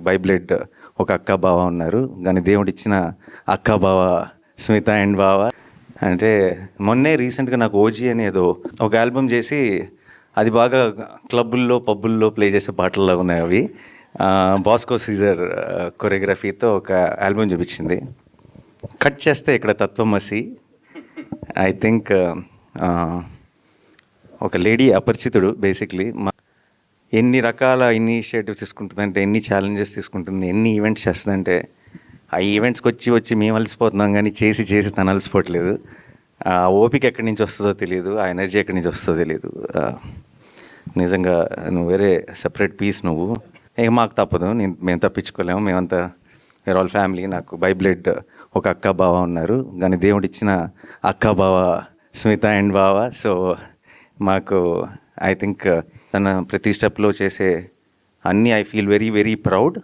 By blood ఒక అక్క బావ ఉన్నారు, కానీ దేవుడిచ్చిన అక్క బావ స్మిత అండ్ బావ. అంటే మొన్నే రీసెంట్గా నాకు ఓజీ అని ఏదో ఒక ఆల్బమ్ చేసి అది బాగా క్లబ్బుల్లో పబ్బుల్లో ప్లే చేసే పాటల్లో ఉన్నాయి అవి. బాస్కో సీజర్ కొరియోగ్రఫీతో ఒక ఆల్బమ్ చూపించింది. కట్ చేస్తే ఇక్కడ తత్వమసి. ఐ థింక్ ఒక లేడీ అపరిచితుడు బేసిక్లీ. ఎన్ని రకాల ఇనిషియేటివ్స్ తీసుకుంటుందంటే, ఎన్ని ఛాలెంజెస్ తీసుకుంటుంది, ఎన్ని ఈవెంట్స్ చేస్తుందంటే, ఆ ఈవెంట్స్కి వచ్చి మేము అలసిపోతున్నాం కానీ చేసి తను అలసిపోవట్లేదు. ఆ ఓపిక ఎక్కడి నుంచి వస్తుందో తెలియదు, ఆ ఎనర్జీ ఎక్కడి నుంచి వస్తుందో తెలియదు. నిజంగా నువ్వు వేరే సపరేట్ పీస్ నువ్వు. ఇక మాకు తప్పదు, మేము తప్పించుకోలేము, మేమంతా వేర్ ఆల్ ఫ్యామిలీ. నాకు బై బ్లడ్ ఒక అక్క బావ ఉన్నారు, కానీ దేవుడిచ్చిన అక్క బావ స్మిత అండ్ బావ. సో మాకు ఐ థింక్ తన ప్రతి స్టెప్లో చేసే అన్నీ I feel very very proud.